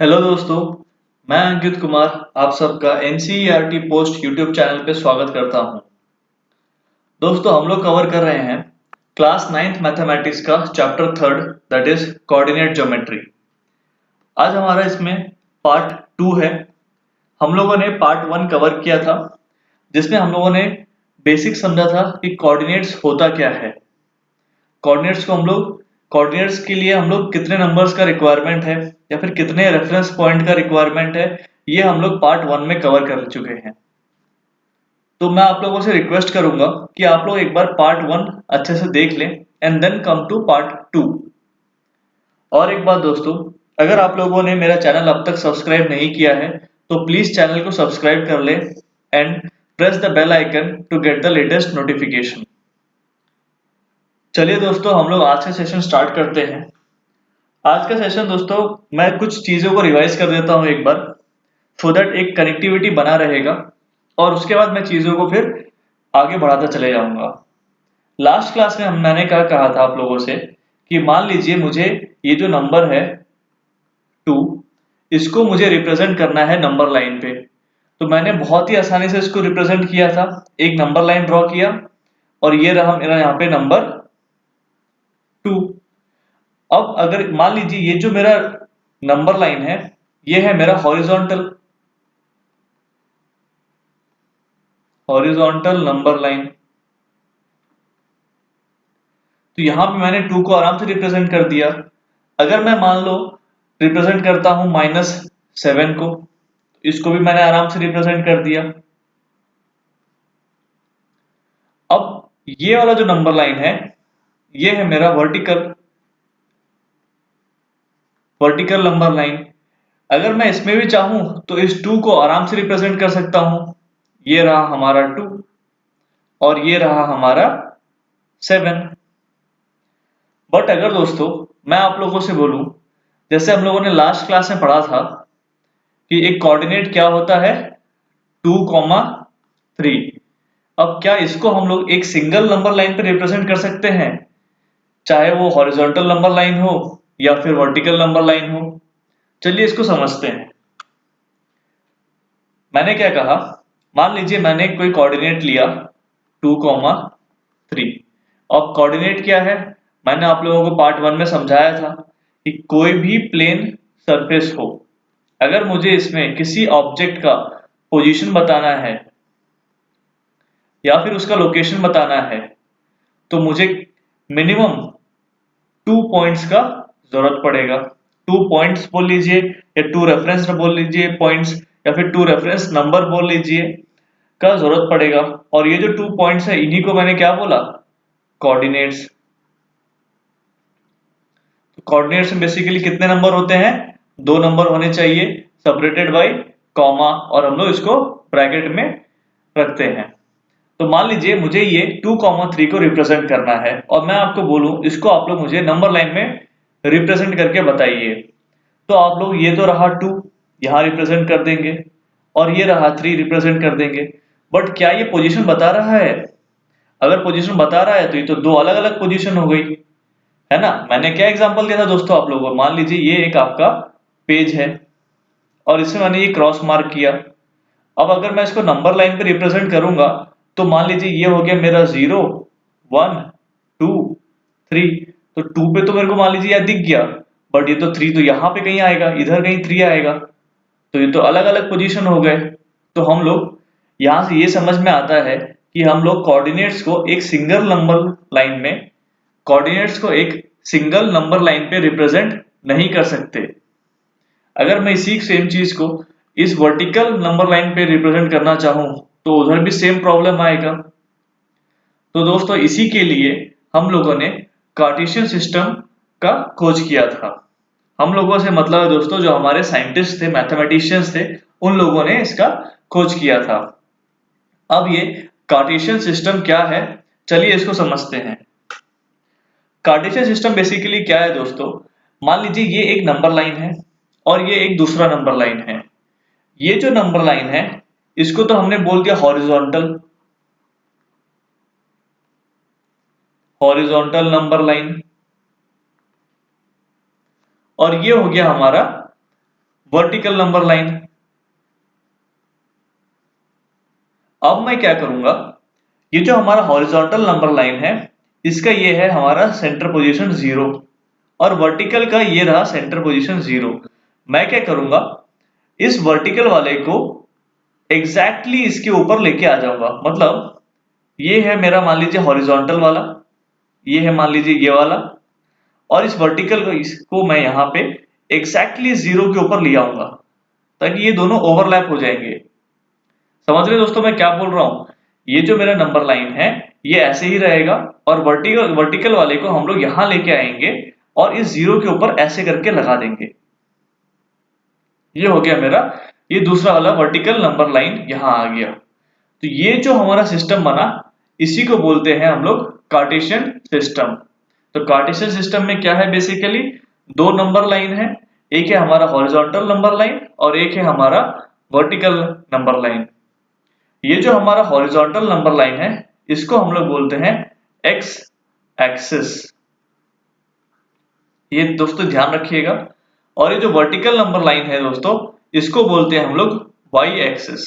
Hello दोस्तों, मैं अंकित कुमार आप सबका एनसीईआरटी पोस्ट यूट्यूब चैनल पे स्वागत करता हूं। दोस्तों हम लोग कवर कर रहे हैं क्लास 9th मैथमेटिक्स का chapter 3 that is coordinate geometry. आज हमारा इसमें पार्ट 2 है। हम लोगों ने पार्ट 1 कवर किया था जिसमें हम लोगों ने बेसिक समझा था कि कोऑर्डिनेट्स होता क्या है। कोऑर्डिनेट्स के लिए हम लोग कितने नंबर्स का रिक्वायरमेंट है या फिर कितने रेफरेंस पॉइंट का रिक्वायरमेंट है, ये हम लोग पार्ट 1 में कवर कर चुके हैं। तो मैं आप लोगों से रिक्वेस्ट करूंगा कि आप लोग एक बार पार्ट 1 अच्छे से देख लें and then come to part 2। और एक बात दोस्तों, अगर आप लोगों ने मेरा चैनल अब तक सब्सक्राइब नहीं किया है तो प्लीज चैनल को सब्सक्राइब कर ले and press the bell icon to get the latest notification. चलिए दोस्तों, हम लोग आज का सेशन स्टार्ट करते हैं। आज का सेशन दोस्तों, मैं कुछ चीजों को रिवाइज कर देता हूं एक बार, सो दैट एक कनेक्टिविटी बना रहेगा और उसके बाद मैं चीजों को फिर आगे बढ़ाता चले जाऊंगा। लास्ट क्लास में मैंने क्या कहा था आप लोगों से कि मान लीजिए मुझे ये जो नंबर है 2, इसको मुझे रिप्रेजेंट करना है नंबर लाइन पे। तो मैंने बहुत ही आसानी से इसको रिप्रेजेंट किया था, एक नंबर लाइन ड्रॉ किया और ये रहा मेरा यहाँ पे नंबर 2। अब अगर मान लीजिए ये जो मेरा नंबर लाइन है ये है मेरा हॉरिजॉन्टल नंबर लाइन। तो यहां पे मैंने 2 को आराम से रिप्रेजेंट कर दिया। अगर मैं मान लो रिप्रेजेंट करता हूं -7 को, इसको भी मैंने आराम से रिप्रेजेंट कर दिया। अब ये वाला जो नंबर लाइन है ये है मेरा वर्टिकल नंबर लाइन। अगर मैं इसमें भी चाहूं तो इस 2 को आराम से रिप्रेजेंट कर सकता हूं। ये रहा हमारा 2 और ये रहा हमारा 7। बट अगर दोस्तों मैं आप लोगों से बोलूं, जैसे हम लोगों ने लास्ट क्लास में पढ़ा था कि एक कोऑर्डिनेट क्या होता है 2,3। अब क्या इसको हम लोग एक सिंगल नंबर लाइन पे रिप्रेजेंट कर सकते हैं, चाहे वो हॉरिजॉन्टल नंबर लाइन हो या फिर वर्टिकल नंबर लाइन हो। चलिए इसको समझते हैं। मैंने क्या कहा, मान लीजिए मैंने कोई कोऑर्डिनेट लिया 2,3। अब कोऑर्डिनेट क्या है, मैंने आप लोगों को पार्ट 1 में समझाया था कि कोई भी प्लेन सरफेस हो, अगर मुझे इसमें किसी ऑब्जेक्ट का पोजीशन बताना है या फिर उसका लोकेशन बताना है तो मुझे मिनिमम 2 पॉइंट्स का जरूरत पड़ेगा। 2 पॉइंट्स बोल लीजिए या 2 रेफरेंस बोल लीजिए पॉइंट्स, या फिर 2 रेफरेंस नंबर बोल लीजिए, का जरूरत पड़ेगा। और ये जो 2 पॉइंट्स है इन्हीं को मैंने क्या बोला, कोऑर्डिनेट्स। कोऑर्डिनेट्स में बेसिकली कितने नंबर होते हैं, 2 नंबर होने चाहिए सेपरेटेड बाय कॉमा, और हम लोग इसको ब्रैकेट में रखते हैं। तो मान लीजिए मुझे ये 2,3 को रिप्रेजेंट करना है और मैं आपको बोलूं इसको आप लोग मुझे नंबर लाइन में रिप्रेजेंट करके बताइए। तो आप लोग ये तो रहा 2 यहाँ रिप्रेजेंट कर देंगे और ये रहा 3 रिप्रेजेंट कर देंगे। बट क्या ये पोजीशन बता रहा है? अगर पोजीशन बता रहा है तो ये तो 2 अलग अलग पोजीशन हो गई, है ना। मैंने क्या एग्जांपल दिया था दोस्तों आप लोगों को, मान लीजिए ये एक आपका पेज है और इसमें मैंने ये क्रॉस मार्क किया। अब अगर मैं इसको नंबर लाइन पे रिप्रेजेंट करूंगा तो मान लीजिए ये हो गया मेरा 0, 1, 2, 3। तो 2 पे तो मेरे को मान लीजिए यह दिख गया, बट ये तो 3 तो यहाँ पे कहीं आएगा, इधर कहीं 3 आएगा, तो ये तो अलग अलग पोजीशन हो गए। तो हम लोग यहाँ से ये समझ में आता है कि हम लोग कोऑर्डिनेट्स को एक सिंगल नंबर लाइन पे रिप्रेजेंट नहीं कर सकते। अगर मैं इसी सेम चीज को इस वर्टिकल नंबर लाइन पे रिप्रेजेंट करना चाहूं तो उधर भी सेम प्रॉब्लम आएगा। तो दोस्तों इसी के लिए हम लोगों ने कार्टेशियन सिस्टम का खोज किया था। हम लोगों से मतलब है दोस्तों, जो हमारे साइंटिस्ट थे, मैथमेटिशियंस थे, उन लोगों ने इसका खोज किया था। अब ये कार्टेशियन सिस्टम क्या है, चलिए इसको समझते हैं। कार्टेशियन सिस्टम बेसिकली क्या है दोस्तों, मान लीजिए ये एक नंबर लाइन है और ये एक दूसरा नंबर लाइन है। ये जो नंबर लाइन है इसको तो हमने बोल दिया हॉरिजॉन्टल नंबर लाइन, और ये हो गया हमारा वर्टिकल नंबर लाइन। अब मैं क्या करूंगा, ये जो हमारा हॉरिजॉन्टल नंबर लाइन है, इसका ये है हमारा सेंटर पोजीशन 0 और वर्टिकल का ये रहा सेंटर पोजीशन 0। मैं क्या करूंगा, इस वर्टिकल वाले को एग्जैक्टली इसके ऊपर लेके आ जाऊंगा। मतलब ये है मेरा मान लीजिए हॉरिजॉन्टल वाला, ये है मान लीजिए ये वाला, और इस वर्टिकल को इसको मैं यहाँ पे एग्जैक्टली 0 के ऊपर ले आऊंगा ताकि ये दोनों ओवरलैप हो जाएंगे। समझ रहे दोस्तों मैं क्या बोल रहा हूँ? ये जो मेरा नंबर लाइन है ये ऐसे ही रहेगा और वर्टिकल वाले को हम लोग यहाँ लेके आएंगे और इस 0 के ऊपर ऐसे करके लगा देंगे। ये हो गया मेरा ये दूसरा वाला वर्टिकल नंबर लाइन यहाँ आ गया। तो ये जो हमारा सिस्टम बना इसी को बोलते हैं हम लोग कार्टेशियन सिस्टम। तो कार्टेशियन सिस्टम में क्या है, बेसिकली दो नंबर लाइन है, एक है हमारा हॉरिजॉन्टल नंबर लाइन और एक है हमारा वर्टिकल नंबर लाइन। ये जो हमारा हॉरिजॉन्टल नंबर लाइन है इसको हम लोग बोलते हैं एक्स एक्सिस, ये दोस्तों ध्यान रखिएगा। और ये जो वर्टिकल नंबर लाइन है दोस्तों इसको बोलते हैं हम लोग वाई एक्सिस।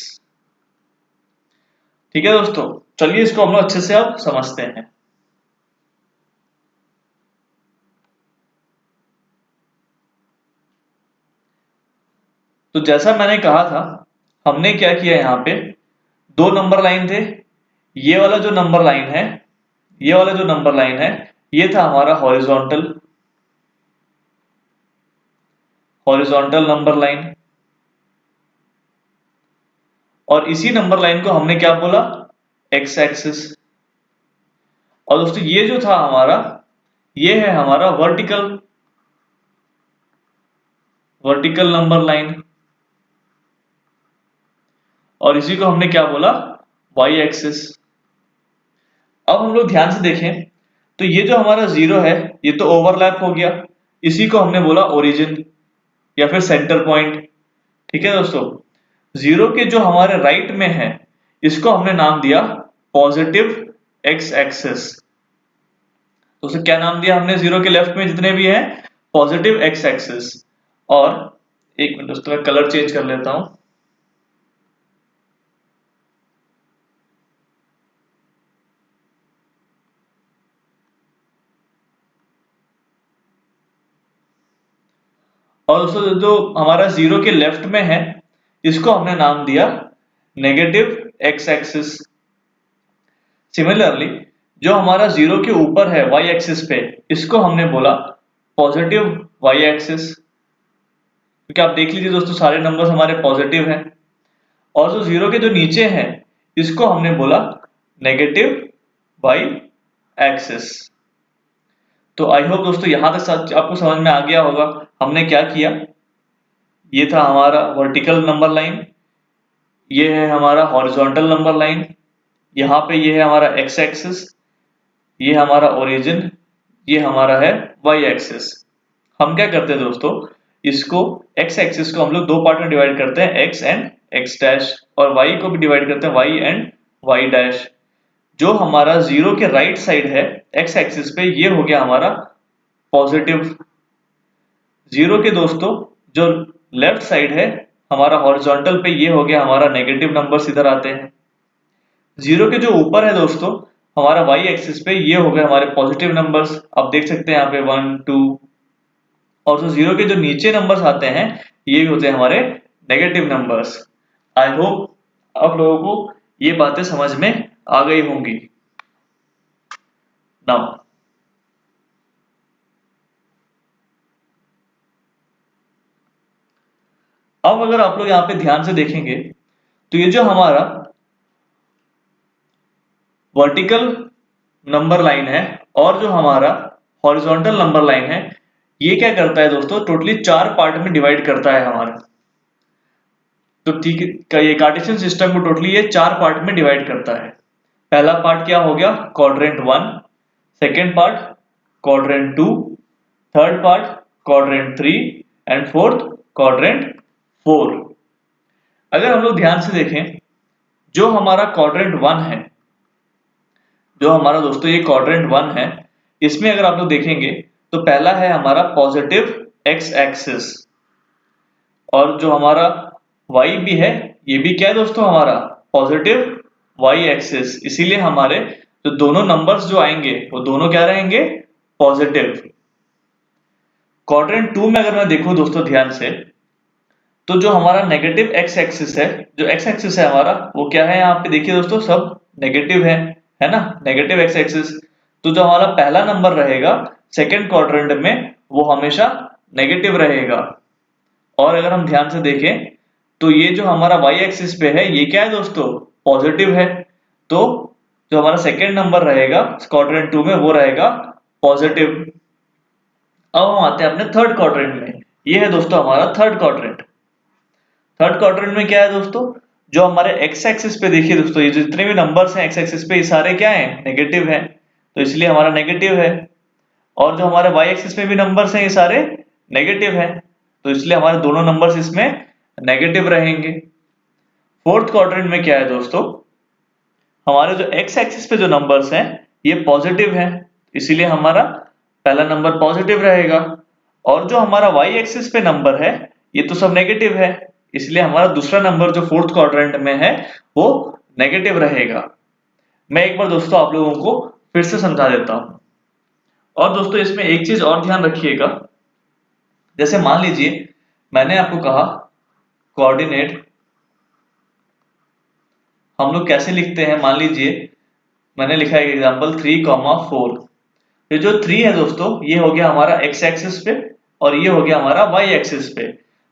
ठीक है दोस्तों, चलिए इसको हम लोग अच्छे से अब समझते हैं। तो जैसा मैंने कहा था, हमने क्या किया, यहाँ पे दो नंबर लाइन थे। ये वाला जो नंबर लाइन है, ये वाला जो नंबर लाइन है ये था हमारा हॉरिजॉन्टल नंबर लाइन, और इसी नंबर लाइन को हमने क्या बोला, एक्स एक्सिस। और दोस्तों ये जो था हमारा, ये है हमारा वर्टिकल नंबर लाइन, और इसी को हमने क्या बोला, वाई एक्सिस। अब हम लोग ध्यान से देखें तो ये जो हमारा 0 है ये तो ओवरलैप हो गया, इसी को हमने बोला ओरिजिन या फिर सेंटर पॉइंट। ठीक है दोस्तों, 0 के जो हमारे राइट में है इसको हमने नाम दिया पॉजिटिव एक्स एक्सिस। तो उसे क्या नाम दिया हमने, 0 के लेफ्ट में जितने भी हैं पॉजिटिव एक्स एक्सिस। और एक मिनट दोस्तों मैं कलर चेंज कर लेता हूं। और दोस्तों जो हमारा 0 के लेफ्ट में है इसको हमने नाम दिया नेगेटिव एक्स एक्सिस। सिमिलरली जो हमारा 0 के ऊपर है वाई एक्सिस पे इसको हमने बोला पॉजिटिव वाई एक्सिस, क्योंकि आप देख लीजिए दोस्तों सारे नंबर्स हमारे पॉजिटिव हैं। और जो 0 के जो नीचे है इसको हमने बोला नेगेटिव वाई एक्सिस। तो आई होप दोस्तों यहां तक आपको समझ में आ गया होगा हमने क्या किया। ये था हमारा वर्टिकल नंबर लाइन, ये है हमारा हॉरिजॉन्टल नंबर लाइन, यहाँ पे ये है हमारा एक्स एक्सिस, ये हमारा ओरिजिन, ये हमारा है वाई एक्सिस। हम क्या करते हैं दोस्तों, इसको एक्स एक्सिस को हम लोग दो पार्ट में डिवाइड करते हैं, एक्स एंड एक्स डैश, और वाई को भी डिवाइड करते हैं वाई एंड वाई डैश। जो हमारा 0 के राइट साइड है एक्स एक्सिस पे ये हो गया हमारा पॉजिटिव। 0 के दोस्तों जो लेफ्ट साइड है हमारा हॉरिजॉन्टल पे ये हो गया हमारा नेगेटिव नंबर्स इधर आते हैं। 0 के जो ऊपर है दोस्तों हमारा वाई एक्सिस पे ये हो गए हमारे पॉजिटिव नंबर्स, आप देख सकते हैं यहाँ पे 1 2। और जो 0 के जो नीचे नंबर्स आते हैं ये होते हैं हमारे नेगेटिव नंबर्स। आई होप आप लोगों को ये बातें समझ में आ गई होंगी। नाउ अब अगर आप लोग यहाँ पे ध्यान से देखेंगे तो ये जो हमारा वर्टिकल नंबर लाइन है और जो हमारा हॉरिजॉन्टल नंबर लाइन है ये क्या करता है दोस्तों, टोटली 4 पार्ट में डिवाइड करता है हमारा। तो ठीक है, ये कार्टेशियन सिस्टम को टोटली ये 4 पार्ट में डिवाइड करता है। पहला पार्ट क्या हो गया, quadrant 1, second part quadrant 2, third part quadrant 3 and fourth quadrant 4। अगर हम लोग ध्यान से देखें जो हमारा क्वाड्रेंट 1 है, जो हमारा दोस्तों ये क्वाड्रेंट 1 है, इसमें अगर आप लोग देखेंगे तो पहला है हमारा पॉजिटिव एक्स एक्सिस और जो हमारा y भी है ये भी क्या है दोस्तों, हमारा पॉजिटिव y एक्सिस, इसीलिए हमारे जो दोनों नंबर्स जो आएंगे वो दोनों क्या रहेंगे, पॉजिटिव। क्वाड्रेंट 2 में अगर मैं देखूं दोस्तों ध्यान से, तो जो हमारा नेगेटिव एक्स एक्सिस है, जो एक्स एक्सिस है हमारा वो क्या है, यहाँ पे देखिए दोस्तों सब नेगेटिव है ना, नेगेटिव एक्स एक्सिस। तो जो हमारा पहला नंबर रहेगा सेकेंड क्वाड्रेंट में वो हमेशा नेगेटिव रहेगा। और अगर हम ध्यान से देखें तो ये जो हमारा y एक्सिस पे है ये क्या है दोस्तों, पॉजिटिव है। तो जो हमारा सेकेंड नंबर रहेगा क्वाड्रेंट 2 में वो रहेगा पॉजिटिव। अब हम आते हैं अपने थर्ड क्वाड्रेंट में, ये है दोस्तों हमारा थर्ड क्वाड्रेंट। थर्ड क्वाड्रेंट में क्या है दोस्तों, जो हमारे एक्स एक्सिस पे देखिए दोस्तों ये जितने भी नंबर्स हैं एक्स एक्सिस पे ये सारे क्या हैं, नेगेटिव हैं, तो इसलिए हमारा नेगेटिव है। और जो हमारे वाई एक्सिस में भी नंबर्स हैं ये सारे नेगेटिव हैं, तो इसलिए हमारे दोनों नंबर्स इसमें नेगेटिव रहेंगे। फोर्थ क्वाड्रेंट में क्या है दोस्तों, हमारे जो एक्स एक्सिस पे जो नंबर्स हैं ये पॉजिटिव हैं, इसीलिए हमारा पहला नंबर पॉजिटिव रहेगा। और जो हमारा वाई एक्सिस पे नंबर है ये तो सब नेगेटिव है, इसलिए हमारा दूसरा नंबर जो फोर्थ क्वाड्रेंट में है वो नेगेटिव रहेगा। मैं एक बार दोस्तों आप लोगों को फिर से समझा देता हूं। और दोस्तों इसमें एक चीज और ध्यान रखिएगा, जैसे मान लीजिए मैंने आपको कहा कोऑर्डिनेट हम लोग कैसे लिखते हैं, मान लीजिए मैंने लिखा है एग्जांपल 3,4। ये जो 3 है दोस्तों ये हो गया हमारा एक्स एक्सिस पे और ये हो गया हमारा वाई एक्सिस पे।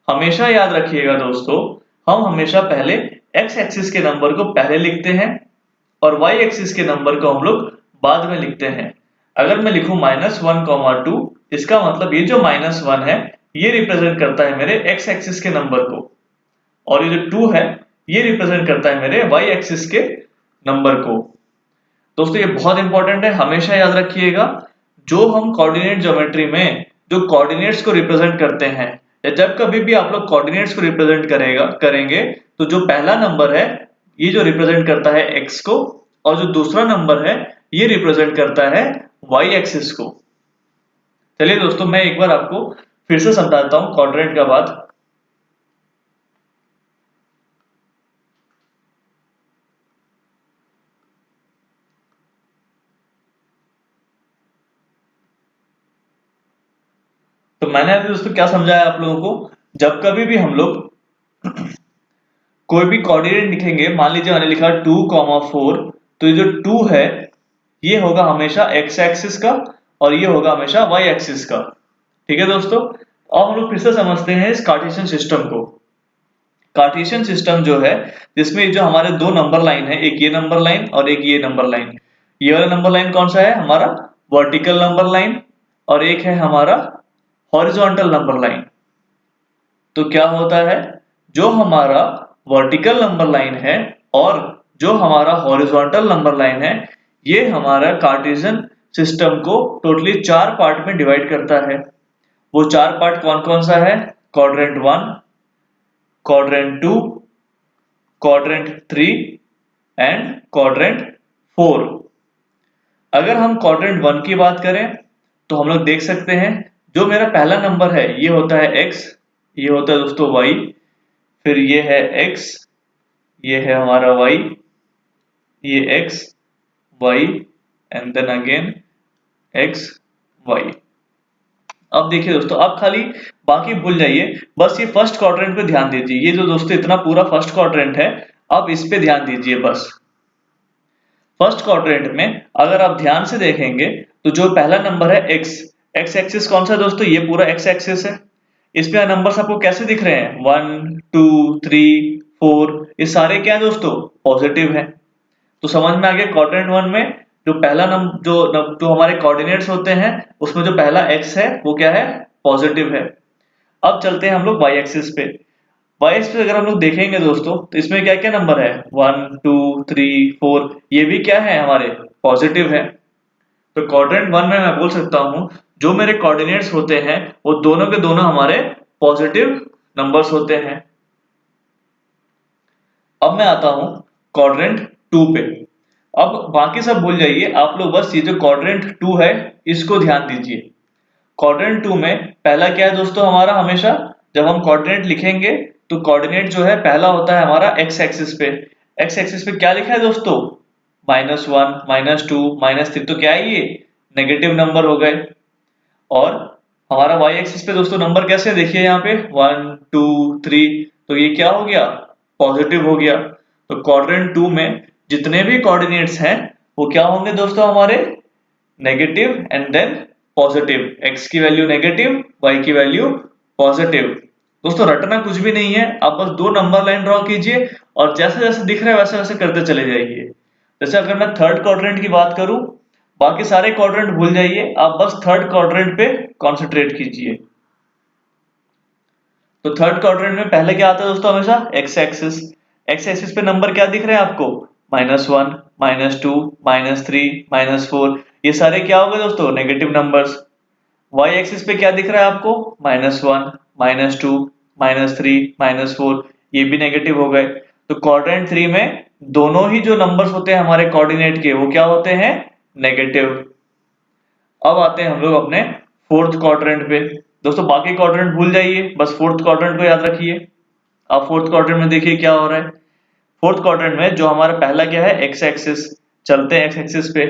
हमेशा याद रखिएगा दोस्तों, हम हमेशा पहले एक्स एक्सिस के नंबर को पहले लिखते हैं और वाई एक्सिस के नंबर को हम लोग बाद में लिखते हैं। अगर मैं लिखूं -1,2, इसका मतलब ये जो -1 है ये रिप्रेजेंट करता है मेरे एक्स एक्सिस के नंबर को, और ये जो 2 है ये रिप्रेजेंट करता है मेरे वाई एक्सिस के नंबर को। दोस्तों ये बहुत इंपॉर्टेंट है, हमेशा याद रखिएगा। जो हम कोऑर्डिनेट ज्योमेट्री में जो कोऑर्डिनेट्स को रिप्रेजेंट करते हैं, या जब कभी भी आप लोग कोऑर्डिनेट्स को रिप्रेजेंट करेंगे तो जो पहला नंबर है ये जो रिप्रेजेंट करता है एक्स को, और जो दूसरा नंबर है ये रिप्रेजेंट करता है वाई एक्सिस को। चलिए दोस्तों मैं एक बार आपको फिर से समझाता हूं क्वाड्रेंट का बात। तो मैंने अभी दोस्तों क्या समझाया आप लोगों को, जब कभी भी हम लोग कोई भी कोऑर्डिनेट लिखेंगे, मान लीजिए मैंने लिखा 2,4, तो ये जो 2 है ये होगा हमेशा एक्स एक्सिस का और ये होगा हमेशा वाई एक्सिस का। ठीक है दोस्तों, अब हम लोग फिर से समझते हैं इस कार्टेशियन सिस्टम को। कार्टेशियन सिस्टम जो है जिसमें जो हमारे दो नंबर लाइन है, एक ये नंबर लाइन और एक ये नंबर लाइन। ये वाला नंबर लाइन कौन सा है, हमारा वर्टिकल नंबर लाइन, और एक है हमारा हॉरिजॉन्टल नंबर लाइन। तो क्या होता है, जो हमारा वर्टिकल नंबर लाइन है और जो हमारा हॉरिजॉन्टल नंबर लाइन है ये हमारा कार्टेशियन सिस्टम को टोटली 4 पार्ट में डिवाइड करता है। वो 4 पार्ट कौन कौन सा है, quadrant 1, quadrant 2, quadrant 3 and quadrant 4। अगर हम क्वाड्रेंट 1 की बात करें तो हम लोग देख सकते हैं जो मेरा पहला नंबर है ये होता है x, ये होता है दोस्तों y, फिर ये है x, ये है हमारा y, ये x y and then again x y। अब देखिए दोस्तों, अब खाली बाकी भूल जाइए, बस ये फर्स्ट क्वाड्रेंट पे ध्यान दीजिए। ये जो दोस्तों इतना पूरा फर्स्ट क्वाड्रेंट है, अब इस पे ध्यान दीजिए बस। फर्स्ट क्वाड्रेंट में अगर आप ध्यान से देखेंगे तो जो पहला नंबर है x, एक्स एक्सिस कौन सा दोस्तों, ये पूरा एक्स एक्सिस है। इसमें नंबर्स आपको कैसे दिख रहे हैं, 1 2 3 4, ये सारे क्या है दोस्तों, पॉजिटिव है। तो समझ में आ गया क्वाड्रेंट 1 में जो पहला नंबर जो हमारे कोऑर्डिनेट्स होते हैं उसमें जो पहला x है वो क्या है, पॉजिटिव है। अब चलते हैं हम लोग y एक्सिस पे। y एक्सिस पे अगर हम लोग देखेंगे दोस्तों तो इसमें क्या क्या नंबर है, 1 2 3 4, ये भी क्या है हमारे पॉजिटिव है। तो क्वाड्रेंट 1 में मैं बोल सकता हूं जो मेरे कोऑर्डिनेट्स होते हैं वो दोनों के दोनों हमारे पॉजिटिव नंबर्स होते हैं। अब मैं आता हूं क्वाड्रेंट 2 पे। अब बाकी सब भूल जाइए, आप लोग बस ये जो क्वाड्रेंट 2 है इसको ध्यान दीजिए। क्वाड्रेंट 2 में पहला क्या है दोस्तों, हमारा हमेशा जब हम कोऑर्डिनेट लिखेंगे तो कोऑर्डिनेट जो है पहला होता है हमारा एक्स एक्सिस पे। एक्स एक्सिस पे क्या लिखा है दोस्तों, -1, -2, -3, तो क्या है ये नेगेटिव नंबर हो गए। और हमारा वाई एक्सिस पे दोस्तों नंबर कैसे देखिए यहाँ पे 1 2 3, तो ये क्या हो गया, पॉजिटिव हो गया। तो क्वाड्रेंट 2 में जितने भी कोऑर्डिनेट्स हैं वो क्या होंगे दोस्तों, हमारे negative and then positive. X की वैल्यू नेगेटिव, वाई की वैल्यू पॉजिटिव। दोस्तों रटना कुछ भी नहीं है, आप बस 2 नंबर लाइन ड्रॉ कीजिए और जैसे जैसे दिख रहा है वैसे वैसे करते चले जाइए। जैसे अगर मैं थर्ड क्वाड्रेंट की बात करूं, बाकी सारे क्वाड्रेंट भूल जाइए, आप बस थर्ड क्वाड्रेंट पे कॉन्सेंट्रेट कीजिए। तो थर्ड क्वाड्रेंट में पहले क्या आता है दोस्तों, हमेशा एक्स एक्सिस। एक्स एक्सिस पे नंबर क्या दिख रहे हैं आपको, -1, -2, -3, -4, ये सारे क्या हो गए दोस्तों, नेगेटिव नंबर्स। वाई एक्सिस पे क्या दिख रहा है आपको, -1, -2, -3, -4, ये भी नेगेटिव हो गए। तो क्वाड्रेंट 3 में दोनों ही जो नंबर्स होते हैं हमारे कोऑर्डिनेट के वो क्या होते हैं, नेगेटिव। अब आते हैं हम लोग अपने फोर्थ क्वाड्रेंट पे। दोस्तों बाकी क्वाड्रेंट भूल जाइए, बस फोर्थ क्वाड्रेंट को याद रखिए। अब फोर्थ क्वाड्रेंट में देखिए क्या हो रहा है। फोर्थ क्वाड्रेंट में जो हमारा पहला क्या है, एक्स एक्सिस। चलते हैं एक्स एक्सिस पे।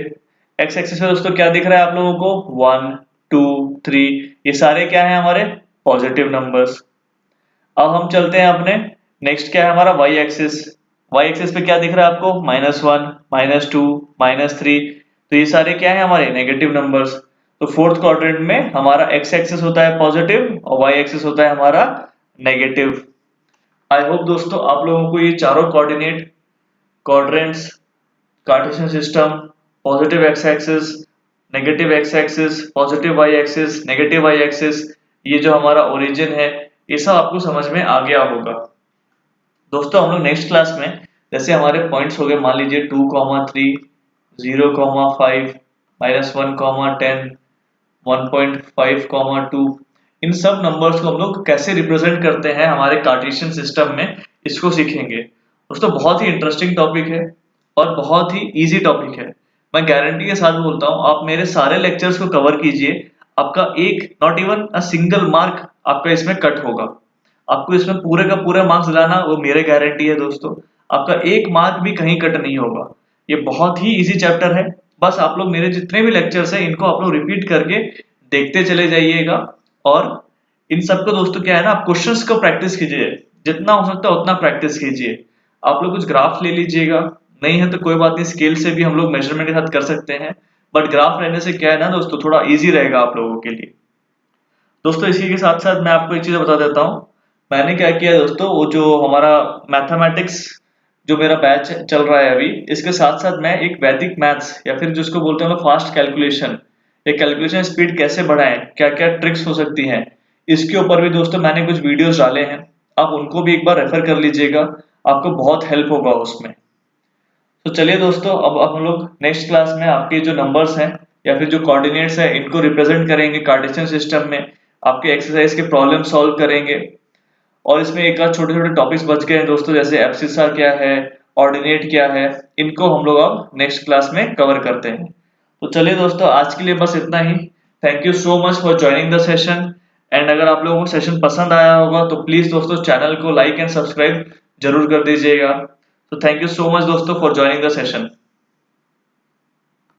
एक्स एक्सिस पे दोस्तों क्या दिख रहा है आप लोगों को, 1 2 3, ये सारे क्या है हमारे पॉजिटिव नंबर्स। अब हम चलते हैं अपने नेक्स्ट क्या है हमारा वाई एक्सिस। वाई एक्सिस पे क्या दिख रहा है आपको, -1, -2, -3, तो ये सारे क्या है हमारे नेगेटिव नंबर्स। तो फोर्थ क्वाड्रेंट में हमारा एक्स एक्सिस होता है पॉजिटिव और वाई एक्सिस होता है हमारा नेगेटिव। आई होप दोस्तों आप लोगों को ये चारों coordinate, quadrants, cartesian system, positive x axis, negative x axis, positive y axis, negative y axis, ये जो हमारा ओरिजिन है, ये सब आपको समझ में आ गया होगा। दोस्तों हम लोग नेक्स्ट क्लास में जैसे हमारे पॉइंट्स हो गए, मान लीजिए 2, 3, 0, 5, -1, 10, 1.5, 2, इन सब नंबर्स को हम लोग कैसे रिप्रेजेंट करते हैं हमारे कार्टेशियन सिस्टम में, इसको सीखेंगे। दोस्तों बहुत ही इंटरेस्टिंग टॉपिक है और बहुत ही इजी टॉपिक है। मैं गारंटी के साथ बोलता हूँ, आप मेरे सारे लेक्चर्स को कवर कीजिए, आपका एक not even a single mark आपका इसमें कट होगा। आपको इसमें पूरे का पूरा मार्क्स लाना वो मेरे गारंटी है दोस्तों, आपका एक मार्क भी कहीं कट नहीं होगा। ये बहुत ही इजी चैप्टर है, बस आप लोग मेरे जितने भी लेक्चर्स हैं इनको आप लोग रिपीट करके देखते चले जाइएगा। और इन सबको दोस्तों क्या है ना, आप क्वेश्चंस को प्रैक्टिस कीजिए, जितना हो सकता है उतना प्रैक्टिस कीजिए। आप लोग कुछ ग्राफ ले लीजिएगा, नहीं है तो कोई बात नहीं, स्केल से भी हम लोग मेजरमेंट के साथ कर सकते हैं, बट ग्राफ रहने से क्या है ना दोस्तों, थोड़ा इजी रहेगा आप लोगों के लिए। दोस्तों इसी के साथ साथ मैं आपको एक चीज बता देता हूँ, मैंने क्या किया दोस्तों, वो जो हमारा मैथमेटिक्स जो मेरा बैच चल रहा है अभी, इसके साथ साथ मैं एक वैदिक मैथ्स या फिर जिसको बोलते हैं हम लोग फास्ट कैलकुलेशन, ये कैलकुलेशन स्पीड कैसे बढ़ाएं, क्या क्या ट्रिक्स हो सकती हैं, इसके ऊपर भी दोस्तों मैंने कुछ वीडियोस डाले हैं, आप उनको भी एक बार रेफर कर लीजिएगा, आपको बहुत हेल्प होगा उसमें। तो चलिए दोस्तों अब हम लोग नेक्स्ट क्लास में आपके जो नंबर्स हैं या फिर जो कोऑर्डिनेट्स हैं इनको रिप्रेजेंट करेंगे कार्टेशियन सिस्टम में, आपके एक्सरसाइज के प्रॉब्लम सॉल्व करेंगे। और इसमें एक आध छोटे छोटे टॉपिक्स बच गए हैं दोस्तों, जैसे एब्सिसा क्या है, ऑर्डिनेट क्या है, इनको हम लोग अब नेक्स्ट क्लास में कवर करते हैं। तो चलिए दोस्तों आज के लिए बस इतना ही। Thank you so much for joining the session. And अगर आप लोगों को सेशन पसंद आया होगा तो प्लीज दोस्तों चैनल को लाइक एंड सब्सक्राइब जरूर कर दीजिएगा। तो थैंक यू सो मच दोस्तों फॉर ज्वाइनिंग द सेशन।